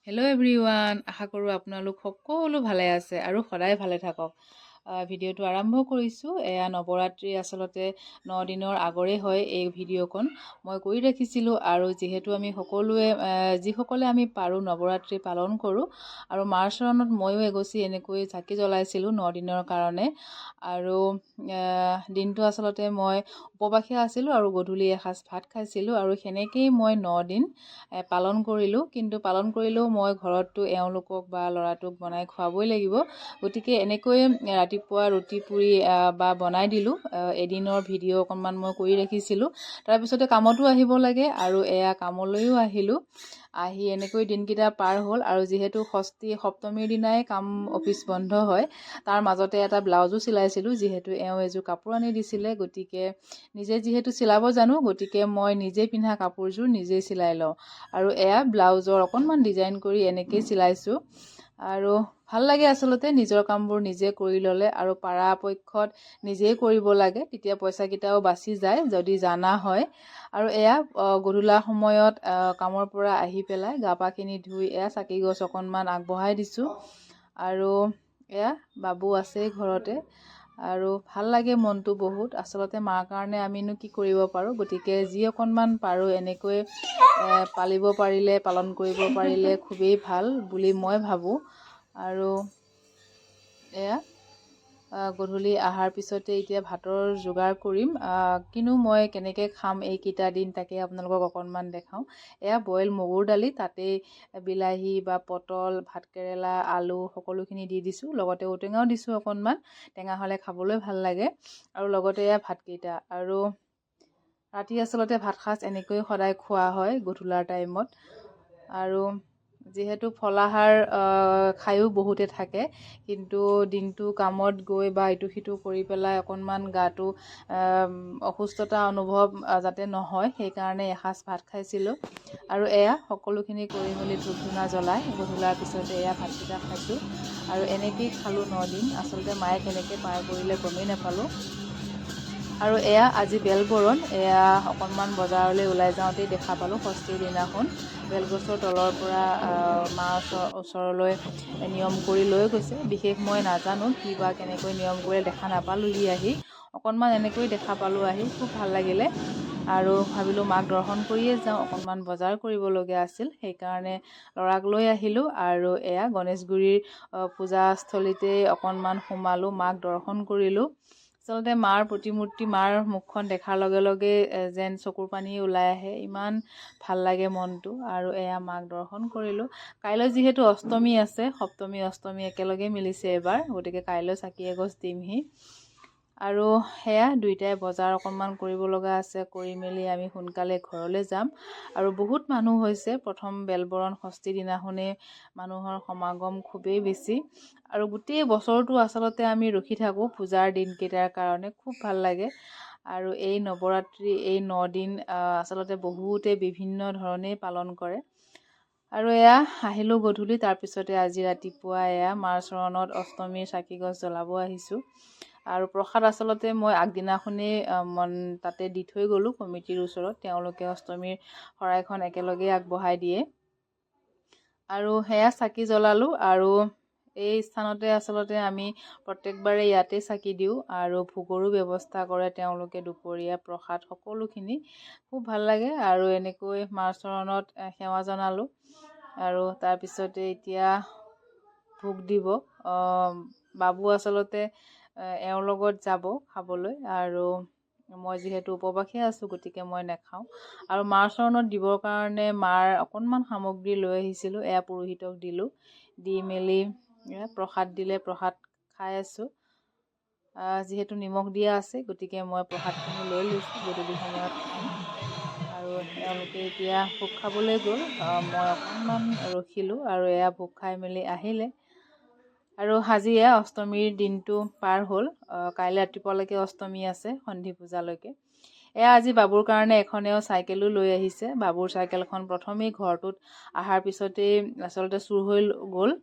Hello' everyone, আশা কৰোঁ আপোনালোক সকলো ভালে আছে আৰু সদায় ভালে থাকক। ভিডিঅ'টো আৰম্ভ কৰিছোঁ। এয়া নৱৰাত্ৰি, আচলতে 9 দিনৰ আগৰে হয় এই ভিডিঅ'খন মই কৰি ৰাখিছিলোঁ। আৰু যিহেতু আমি সকলোৱে যিসকলে আমি পাৰোঁ নৱৰাত্ৰি পালন কৰোঁ, আৰু মাৰ চৰণত ময়ো এগছি এনেকৈ চাকি জ্বলাইছিলোঁ 9 দিনৰ কাৰণে। আৰু দিনটো আচলতে মই উপবাসে আছিলোঁ আৰু গধূলি এসাঁজ ভাত খাইছিলোঁ, আৰু সেনেকেই মই 9 দিন পালন কৰিলোঁ। কিন্তু পালন কৰিলেও মই ঘৰততো এওঁলোকক বা ল'ৰাটোক বনাই খুৱাবই লাগিব। গতিকে এনেকৈ ৰাতিপুৱা ৰুটি পুৰি বা বনাই দিলোঁ। এদিনৰ ভিডিঅ' অকণমান মই কৰি ৰাখিছিলোঁ। তাৰপিছতে কামতো আহিব লাগে, আৰু এয়া কামলৈও আহিলোঁ। আহি এনেকৈ দিনকেইটা পাৰ হ'ল। আৰু যিহেতু ষষ্ঠী সপ্তমীৰ দিনাই কাম অফিচ বন্ধ হয়, তাৰ মাজতে এটা ব্লাউজো চিলাইছিলোঁ। যিহেতু এওঁ এযোৰ কাপোৰ আনি দিছিলে, গতিকে নিজে যিহেতু চিলাব জানো, গতিকে মই নিজে পিন্ধা কাপোৰযোৰ নিজেই চিলাই লওঁ। আৰু এয়া ব্লাউজৰ অকণমান ডিজাইন কৰি এনেকেই চিলাইছোঁ। আৰু ভাল লাগে আচলতে নিজৰ কামবোৰ নিজে কৰি ল'লে, আৰু পৰাপক্ষত নিজেই কৰিব লাগে, তেতিয়া পইচাকেইটাও বাচি যায় যদি জানা হয়। আৰু এয়া গধূলা সময়ত কামৰ পৰা আহি পেলাই গা পাখিনি ধুই এয়া চাকি গছ অকণমান আগবঢ়াই দিছোঁ। আৰু এয়া বাবু আছেই ঘৰতে, আৰু ভাল লাগে মনটো বহুত। আচলতে মাৰ কাৰণে আমিনো কি কৰিব পাৰোঁ, গতিকে যি অকণমান পাৰোঁ এনেকৈ পালিব পাৰিলে, পালন কৰিব পাৰিলে খুবেই ভাল বুলি মই ভাবোঁ। আৰু এয়া গধূলি আহাৰ পিছতে এতিয়া ভাতৰ যোগাৰ কৰিম। কিনো মই কেনেকৈ খাম এইকেইটা দিন, তাকে আপোনালোকক অকণমান দেখাওঁ। এয়া বইল মগুৰ দালি, তাতেই বিলাহী বা পটল, ভাতকেৰেলা, আলু সকলোখিনি দি দিছোঁ। লগতে ঔটেঙাও দিছোঁ অকণমান, টেঙা হ'লে খাবলৈ ভাল লাগে। আৰু লগতে এয়া ভাতকেইটা। আৰু ৰাতি আচলতে ভাতসাঁজ এনেকৈ সদায় খোৱা হয় গধূলাৰ টাইমত। আৰু যিহেতু ফলাহাৰ খায়ো বহুতে থাকে, কিন্তু দিনটো কামত গৈ বা ইটো সিটো কৰি পেলাই অকণমান গাটো অসুস্থতা অনুভৱ যাতে নহয়, সেইকাৰণে এসাঁজ ভাত খাইছিলোঁ। আৰু এয়া সকলোখিনি কৰি মেলি ধূপ ধূনা জ্বলাই গধূলাৰ পিছতে এয়া ভাতকেইটা খাইছোঁ। আৰু এনেকেই খালোঁ 9 দিন। আচলতে মায়ে কেনেকৈ পাৰ কৰিলে গমেই নাপালোঁ। আৰু এয়া আজি বেলবৰণ। এয়া অকণমান বজাৰলৈ ওলাই যাওঁতেই দেখা পালোঁ ষষ্ঠীৰ দিনাখন বেলগছৰ তলৰ পৰা মাৰ ওচৰলৈ নিয়ম কৰি লৈ গৈছে। বিশেষ মই নাজানো কি বা কেনেকৈ নিয়ম কৰি দেখা নাপালোঁহি। আহি অকণমান এনেকৈ দেখা পালোঁ, আহি খুব ভাল লাগিলে। আৰু ভাবিলোঁ মাক দৰ্শন কৰিয়ে যাওঁ, অকণমান বজাৰ কৰিবলগীয়া আছিল, সেইকাৰণে ল'ৰাক লৈ আহিলোঁ। আৰু এয়া গণেশগুৰিৰ পূজাস্থলীতেই অকণমান সোমালোঁ, মাক দৰ্শন কৰিলোঁ। আচলতে মাৰ প্ৰতিমূৰ্তি, মাৰ মুখখন দেখাৰ লগে লগে যেন চকুৰ পানী ওলাই আহে, ইমান ভাল লাগে মনটো। আৰু এয়া মাক দৰ্শন কৰিলোঁ। কাইলৈ যিহেতু অষ্টমী আছে, সপ্তমী অষ্টমী একেলগে মিলিছে এইবাৰ, গতিকে কাইলৈ চাকি এগছ দিমহি। আৰু সেয়া দুইটাই বজাৰ অকণমান কৰিব লগা আছে, কৰি মেলি আমি সোনকালে ঘৰলৈ যাম। আৰু বহুত মানুহ হৈছে, প্ৰথম বেলবৰণ ষষ্ঠী দিনাখনেই মানুহৰ সমাগম খুবেই বেছি। আৰু গোটেই বছৰটো আচলতে আমি ৰখি থাকোঁ পূজাৰ দিনকেইটাৰ কাৰণে, খুব ভাল লাগে। আৰু এই নৱৰাত্ৰি এই 9 দিন আচলতে বহুতে বিভিন্ন ধৰণেই পালন কৰে। আৰু এয়া আহিলোঁ গধূলি, তাৰপিছতে আজি ৰাতিপুৱা এয়া মাৰ চৰণত অষ্টমীৰ চাকি গছ জ্বলাব আহিছোঁ। আৰু প্ৰসাদ আচলতে মই আগদিনাখনেই তাতে দি থৈ গ'লোঁ কমিটিৰ ওচৰত, তেওঁলোকে অষ্টমীৰ শৰাইখন একেলগেই আগবঢ়াই দিয়ে। আৰু সেয়া চাকি জ্বলালোঁ। আৰু এই স্থানতে আচলতে আমি প্ৰত্যেকবাৰে ইয়াতে চাকি দিওঁ, আৰু ভোগৰো ব্যৱস্থা কৰে তেওঁলোকে, দুপৰীয়া প্ৰসাদ সকলোখিনি খুব ভাল লাগে। আৰু এনেকৈ মাৰ চৰণত সেৱা জনালোঁ। আৰু তাৰপিছতে এতিয়া ভোগ দিব। বাবু আচলতে এওঁৰ লগত যাব খাবলৈ, আৰু মই যিহেতু উপবাসে আছোঁ, গতিকে মই নাখাওঁ। আৰু মাৰ চৰণত দিবৰ কাৰণে মাৰ অকণমান সামগ্ৰী লৈ আহিছিলোঁ, এয়া পুৰোহিতক দিলোঁ। দি মেলি প্ৰসাদ দিলে, প্ৰসাদ খাই আছোঁ। যিহেতু নিমখ দিয়া আছে, গতিকে মই প্ৰসাদখিনি লৈ লৈছোঁ, গধূলি সময়ত খাম। আৰু এওঁলোকে এতিয়া ভোগ খাবলৈ গ'ল, মই অকণমান ৰখিলোঁ। আৰু এয়া ভোগ খাই মেলি আহিলে। আৰু আজি এয়া অষ্টমীৰ দিনটো পাৰ হ'ল। কাইলৈ ৰাতিপুৱালৈকে অষ্টমী আছে, সন্ধি পূজালৈকে। এয়া আজি বাবুৰ কাৰণে এখনেও চাইকেলো লৈ আহিছে। বাবুৰ চাইকেলখন প্ৰথমেই ঘৰটোত অহাৰ পিছতেই আচলতে চুৰ হৈ গ'ল,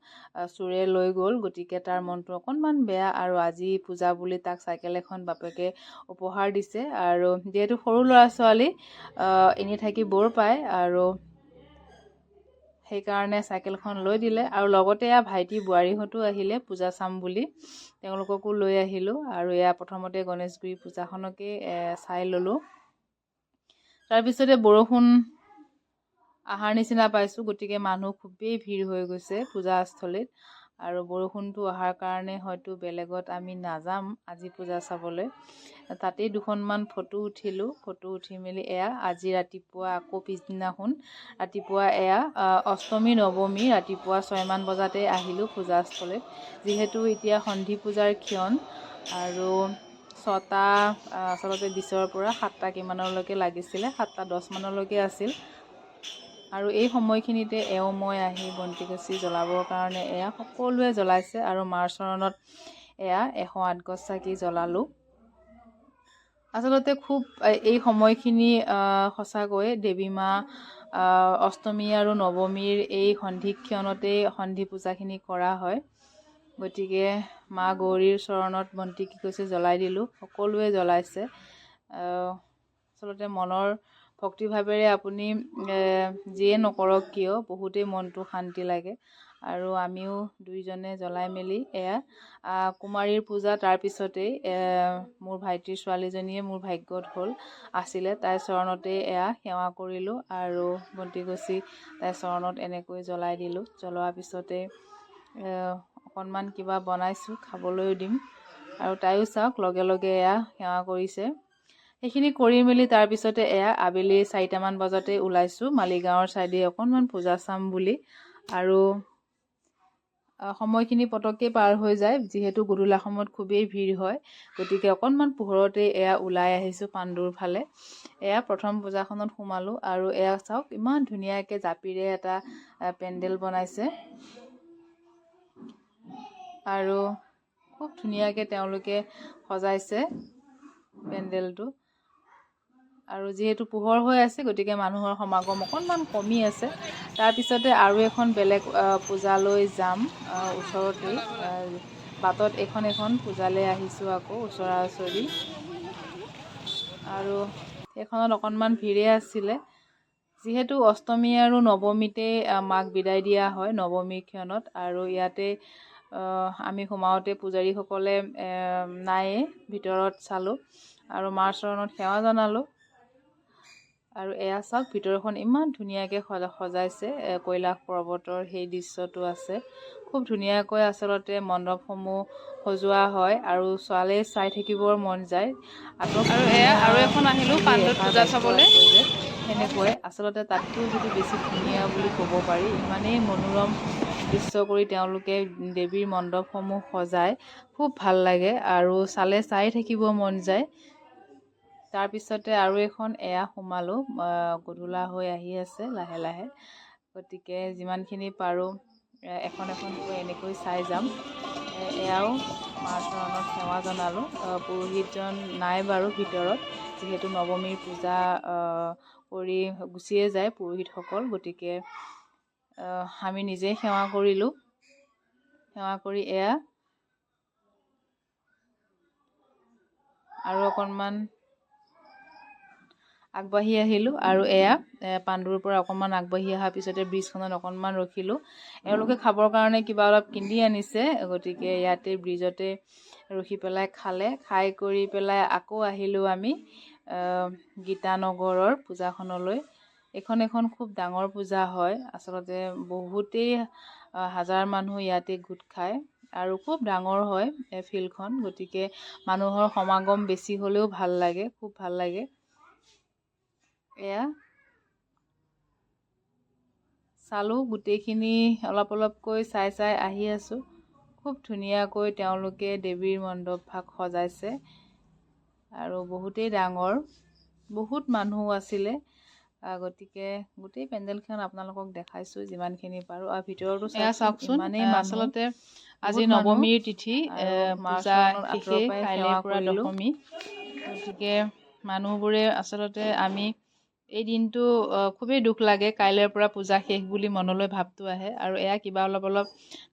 চোৰে লৈ গ'ল, গতিকে তাৰ মনটো অকণমান বেয়া। আৰু আজি পূজা বুলি তাক চাইকেল এখন বাপেকে উপহাৰ দিছে। আৰু যিহেতু সৰু ল'ৰা ছোৱালী এনেই থাকি বৰ পায়, আৰু সেইকাৰণে চাইকেলখন লৈ দিলে আৰু লগতে এয়া ভাইটি বোৱাৰীহঁতো আহিলে পূজা চাম বুলি, তেওঁলোককো লৈ আহিলোঁ। আৰু এয়া প্ৰথমতে গণেশগুৰি পূজাখনকে চাই ল'লোঁ। তাৰপিছতে বৰষুণ অহাৰ নিচিনা পাইছোঁ, গতিকে মানুহ খুবেই ভিৰ হৈ গৈছে পূজাস্থলীত। আৰু বৰষুণটো অহাৰ কাৰণে হয়তো বেলেগত আমি নাযাম আজি পূজা চাবলৈ। তাতেই দুখনমান ফটো উঠিলোঁ। ফটো উঠি মেলি এয়া আজি ৰাতিপুৱা আকৌ পিছদিনাখন ৰাতিপুৱা এয়া অষ্টমী নৱমী ৰাতিপুৱা 6মান বজাতে আহিলোঁ পূজাস্থলীত। যিহেতু এতিয়া সন্ধি পূজাৰ ক্ষণ আৰু 6টা আচলতে 20ৰ পৰা 7টা কিমানলৈকে লাগিছিলে, 7টা 10 মানলৈকে আছিল। আৰু এই সময়খিনিতে মই আহি বন্তিগছি জ্বলাবৰ কাৰণে এয়া সকলোৱে জ্বলাইছে আৰু মাৰ চৰণত এয়া 108 গছ চাকি জ্বলালোঁ। আচলতে খুব এই সময়খিনি সঁচাকৈ দেৱী মা অষ্টমী আৰু নৱমীৰ এই সন্ধিক্ষণতেই সন্ধি পূজাখিনি কৰা হয়। গতিকে মা গৌৰীৰ চৰণত বন্তি কি কৈছে জ্বলাই দিলোঁ, সকলোৱে জ্বলাইছে। আচলতে মনৰ ভক্তিভাৱেৰে আপুনি যিয়ে নকৰক কিয় বহুতেই মনটো শান্তি লাগে। আৰু আমিও দুইজনে জ্বলাই মেলি এয়া কুমাৰীৰ পূজা তাৰপিছতেই মোৰ ভাইটিৰ ছোৱালীজনীয়ে মোৰ ভাগ্যত হ'ল আছিলে, তাইৰ চৰণতেই এয়া সেৱা কৰিলোঁ আৰু বন্তিগছি তাইৰ চৰণত এনেকৈ জ্বলাই দিলোঁ। জ্বলোৱাৰ পিছতে অকণমান কিবা বনাইছোঁ, খাবলৈও দিম। আৰু তাইও চাওক লগে লগে এয়া সেৱা কৰিছে। সেইখিনি কৰি মেলি তাৰপিছতে এয়া আবেলি 4টামান বজাতে ওলাইছোঁ মালিগাঁৱৰ চাইডে অকণমান পূজা চাম বুলি। আৰু সময়খিনি পটককৈ পাৰ হৈ যায়, যিহেতু গধূলা সময়ত খুবেই ভিৰ হয়। গতিকে অকণমান পোহৰতে এয়া ওলাই আহিছোঁ পাণ্ডুৰ ফালে। এয়া প্ৰথম পূজাখনত সোমালোঁ আৰু এয়া চাওক ইমান ধুনীয়াকৈ জাপিৰে এটা পেণ্ডেল বনাইছে আৰু খুব ধুনীয়াকৈ তেওঁলোকে সজাইছে পেণ্ডেলটো। আৰু যিহেতু পোহৰ হৈ আছে গতিকে মানুহৰ সমাগম অকণমান কমি আছে। তাৰপিছতে আৰু এখন বেলেগ পূজালৈ যাম ওচৰতেই, বাটত এখন পূজালৈ আহিছোঁ আকৌ ওচৰা ওচৰি। আৰু সেইখনত অকণমান ভিৰে আছিলে, যিহেতু অষ্টমী আৰু নৱমীতে মাক বিদায় দিয়া হয় নৱমীৰ ক্ষণত। আৰু ইয়াতে আমি সোমাওঁতে পূজাৰীসকলে নায়ে, ভিতৰত চালোঁ আৰু মাৰ চৰণত সেৱা জনালোঁ। আৰু এয়া চাওক ভিতৰখন ইমান ধুনীয়াকৈ সজাইছে, কৈলাশ পৰ্বতৰ সেই দৃশ্যটো আছে। খুব ধুনীয়াকৈ আচলতে মণ্ডপসমূহ সজোৱা হয় আৰু ছোৱালীয়ে চাই থাকিবৰ মন যায়। আৰু এয়া আৰু এখন আহিলোঁ পাণ্ডুত পূজা চাবলৈ। সেনেকৈ আচলতে তাতকৈও যদি বেছি ধুনীয়া বুলি ক'ব পাৰি, ইমানেই মনোৰম দৃশ্য কৰি তেওঁলোকে দেৱীৰ মণ্ডপসমূহ সজায়, খুব ভাল লাগে আৰু চালে চাই থাকিব মন যায়। তাৰপিছতে আৰু এখন এয়া সোমালোঁ, গধূলা হৈ আহি আছে লাহে লাহে। গতিকে যিমানখিনি পাৰোঁ এখনকৈ এনেকৈ চাই যাম। এয়াও মাৰ চৰণত সেৱা জনালোঁ। পুৰোহিতজন নাই বাৰু ভিতৰত, যিহেতু নৱমীৰ পূজা কৰি গুচিয়ে যায় পুৰোহিতসকল। গতিকে আমি নিজেই সেৱা কৰিলোঁ। সেৱা কৰি এয়া আৰু অকণমান আগবাঢ়ি আহিলোঁ আৰু এয়া পাণ্ডুৰ পৰা অকণমান আগবাঢ়ি অহাৰ পিছতে ব্ৰিজখনত অকণমান ৰখিলোঁ। এওঁলোকে খাবৰ কাৰণে কিবা অলপ কিনি আনিছে, গতিকে ইয়াতে ব্ৰিজতে ৰখি পেলাই খালে। খাই কৰি পেলাই আকৌ আহিলোঁ আমি গীতানগৰৰ পূজাখনলৈ। এখন খুব ডাঙৰ পূজা হয়, আচলতে বহুতেই হাজাৰ মানুহ ইয়াতে গোট খায় আৰু খুব ডাঙৰ হয় ফিল্ডখন। গতিকে মানুহৰ সমাগম বেছি হ'লেও ভাল লাগে, খুব ভাল লাগে। এয়া চালোঁ, গোটেইখিনি অলপ অলপকৈ চাই আহি আছোঁ। খুব ধুনীয়াকৈ তেওঁলোকে দেৱীৰ মণ্ডপভাগ সজাইছে আৰু বহুতেই ডাঙৰ, বহুত মানুহ আছিলে। গতিকে গোটেই পেণ্ডেলখন আপোনালোকক দেখাইছোঁ যিমানখিনি পাৰোঁ। আৰু ভিতৰতো চাওকচোন, ইমানেই আচলতে আজি নৱমীৰ তিথি, পূজা শেষে, কাইলৈৰ পৰা দশমী। গতিকে মানুহবোৰে আচলতে আমি এই দিনটো খুবেই দুখ লাগে, কাইলৈৰ পৰা পূজা শেষ বুলি মনলৈ ভাৱটো আহে। আৰু এয়া কিবা অলপ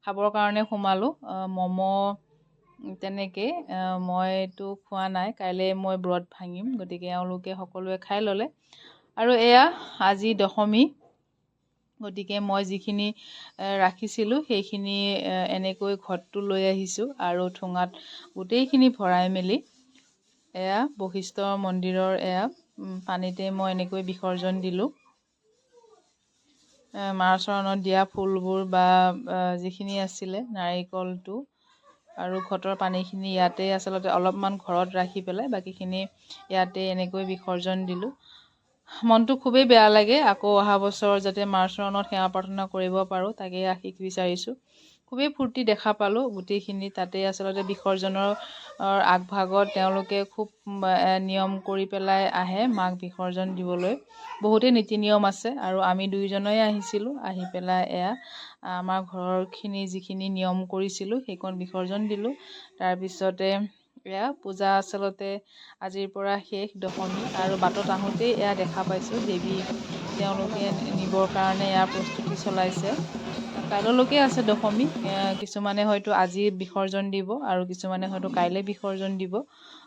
খাবৰ কাৰণে সোমালোঁ, ম'ম' তেনেকৈ। মইতো খোৱা নাই, কাইলৈ মই ব্ৰত ভাঙিম, গতিকে এওঁলোকে সকলোৱে খাই ল'লে। আৰু এয়া আজি দশমী, গতিকে মই যিখিনি ৰাখিছিলোঁ সেইখিনি এনেকৈ ঘটটো লৈ আহিছোঁ আৰু ঠোঙাত গোটেইখিনি ভৰাই মেলি এয়া বশিষ্ঠ মন্দিৰৰ পানীতে মই এনেকৈ বিসৰ্জন দিলোঁ। মাৰ চৰণত দিয়া ফুলবোৰ বা যিখিনি আছিলে নাৰিকলটো আৰু ঘটৰ পানীখিনি ইয়াতে আচলতে অলপমান ঘৰত ৰাখি পেলাই বাকীখিনি ইয়াতে এনেকৈ বিসৰ্জন দিলোঁ। মনটো খুবেই বেয়া লাগে, আকৌ অহা বছৰ যাতে মাৰ চৰণত সেৱা প্ৰাৰ্থনা কৰিব পাৰোঁ তাকে আশীষ বিচাৰিছোঁ। খুবেই ফূৰ্তি দেখা পালোঁ গোটেইখিনি তাতে আচলতে বিসৰ্জনৰ আগভাগত তেওঁলোকে খুব নিয়ম কৰি পেলাই আহে মাক বিসৰ্জন দিবলৈ। বহুতেই নীতি নিয়ম আছে আৰু আমি দুয়োজনেই আহিছিলোঁ, আহি পেলাই আমাৰ ঘৰৰখিনি যিখিনি নিয়ম কৰিছিলোঁ সেইকণ বিসৰ্জন দিলোঁ। তাৰপিছতে পূজা আচলতে আজিৰ পৰা শেষ দশমী আৰু বাটত আহোঁতেই দেখা পাইছোঁ দেৱী তেওঁলোকে নিবৰ কাৰণে প্ৰস্তুতি চলাইছে। কাইলৈলৈকে আছে দশমী, কিছুমানে হয়তো আজি বিসৰ্জন দিব আৰু কিছুমানে হয়তো কাইলৈ বিসৰ্জন দিব।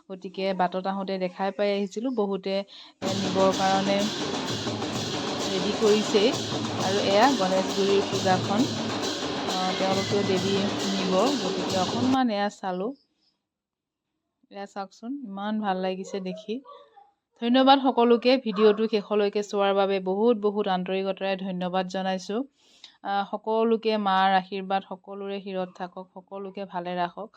গতিকে বাটত আহোঁতে দেখাই পাই আহিছিলোঁ বহুতে নিবৰ কাৰণে ৰেডি কৰিছেই। আৰু গণেশগুৰিৰ পূজাখন তেওঁলোকেও দেৱী নিব, গতিকে অকণমান চালোঁ। চাওকচোন ইমান ভাল লাগিছে দেখি। ধন্যবাদ সকলোকে ভিডিঅ'টো শেষলৈকে চোৱাৰ বাবে বহুত বহুত আন্তৰিকতাৰে ধন্যবাদ জনাইছোঁ। সকলোকে মাৰ আশীৰ্বাদ সকলোৰে শিৰত থাকক, সকলোকে ভালে ৰাখক।